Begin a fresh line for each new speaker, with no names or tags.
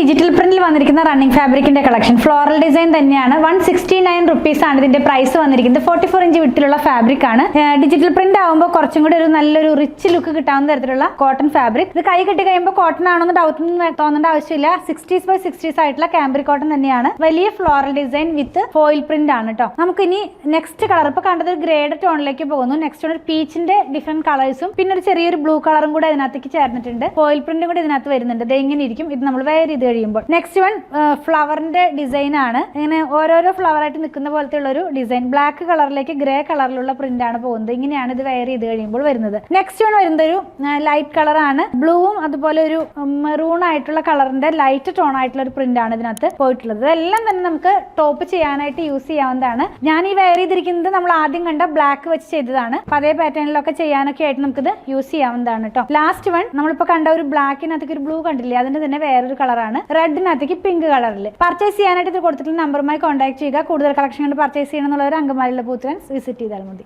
Digital പ്രിന്റിൽ വന്നിരിക്കുന്ന running ഫാബ്രിക്കിന്റെ collection floral design തന്നെയാണ്. 169 rupees ആണ് ഇതിന്റെ പ്രൈസ് വന്നിരിക്കുന്നത്. 44 ഇഞ്ച് വിട്ടിലുള്ള ഫാബ്രിക് ആണ്. ഡിജിറ്റൽ പ്രിന്റ് ആകുമ്പോൾ കുറച്ചും കൂടി ഒരു നല്ലൊരു റിച്ച് ലുക്ക് കിട്ടാവുന്ന തരത്തിലുള്ള കോട്ടൺ ഫാബ്രിക്. ഇത് കൈ കെട്ടി കഴിയുമ്പോൾ കോട്ടൺ ആണെന്ന് ഡൗട്ട് തോന്നേണ്ട ആവശ്യമില്ല. 60s by 60s ആയിട്ടുള്ള കാംബ്രിക് കോട്ടൺ തന്നെയാണ്. വലിയ ഫ്ലോറൽ ഡിസൈൻ വിത്ത് ഫോയിൽ പ്രിന്റ് ആണ് കേട്ടോ. നമുക്ക് ഇനി നെക്സ്റ്റ് കളർ ഇപ്പൊ കണ്ടത് ഒരു ഗ്രേഡ് ടോണിലേക്ക് പോകുന്നു. നെക്സ്റ്റ് ഒരു പീച്ചിന്റെ ഡിഫറെന്റ് കളേഴ്സും പിന്നെ ഒരു ചെറിയൊരു ബ്ലൂ കളറും കൂടെ അതിനകത്തേക്ക് ചേർന്നിട്ടുണ്ട്. ഫോയിൽ പ്രിന്റും കൂടെ ഇതിനകത്ത് വരുന്നുണ്ട്. ഇത് എങ്ങനെ ഇരിക്കും ഇത് നമ്മൾ വെയർ ചെയ്ത് കഴിയുമ്പോൾ. നെക്സ്റ്റ് വൺ ഫ്ലവറിന്റെ ഡിസൈൻ ആണ്. ഇങ്ങനെ ഓരോരോ ഫ്ലവർ ആയിട്ട് നിൽക്കുന്ന പോലത്തെ ഉള്ള ഒരു ഡിസൈൻ. ബ്ലാക്ക് കളറിലേക്ക് ഗ്രേ കളറിലുള്ള പ്രിന്റ് ആണ് പോകുന്നത്. ഇങ്ങനെയാണ് ഇത് വെയർ ചെയ്ത് കഴിയുമ്പോൾ വരുന്നത്. നെക്സ്റ്റ് വൺ വരുന്നത് ഒരു ലൈറ്റ് കളർ ആണ്. ബ്ലൂവും അതുപോലെ ഒരു മെറൂൺ ആയിട്ടുള്ള കളറിന്റെ ലൈറ്റ് ടോൺ ആയിട്ടുള്ള ഒരു പ്രിന്റ് ആണ് ഇതിനകത്ത് പോയിട്ടുള്ളത്. ഇതെല്ലാം തന്നെ നമുക്ക് ടോപ്പ് ചെയ്യാനായിട്ട് യൂസ് ചെയ്യാവുന്നതാണ്. ഞാൻ ഈ വെയർ ചെയ്തിരിക്കുന്നത് നമ്മൾ ആദ്യം കണ്ട ബ്ലാക്ക് വെച്ച് ചെയ്തതാണ്. അപ്പൊ അതേ പാറ്റേണിലൊക്കെ ചെയ്യാനൊക്കെ ആയിട്ട് നമുക്കിത് യൂസ് ചെയ്യാവുന്നതാണ് കേട്ടോ. ലാസ്റ്റ് വൺ നമ്മളിപ്പോ കണ്ട ഒരു ബ്ലാക്കിനകത്തേക്ക് ഒരു ബ്ലൂ കണ്ടില്ലേ, അതിന്റെ തന്നെ വേറൊരു കളറാണ്. റെഡിനകത്തേക്ക് പിങ്ക് കളറിൽ. പർച്ചേസ് ചെയ്യാനായിട്ട് ഇത് കൊടുത്തിട്ടുള്ള നമ്പറുമായി കോൺടാക്ട് ചെയ്യുക. കൂടുതൽ കളക്ഷൻ പർച്ചേസ് ചെയ്യണമെന്നുള്ളവർ അങ്കമാലിയിലെ ബൂത്ത് വിസിറ്റ് ചെയ്താൽ മതി.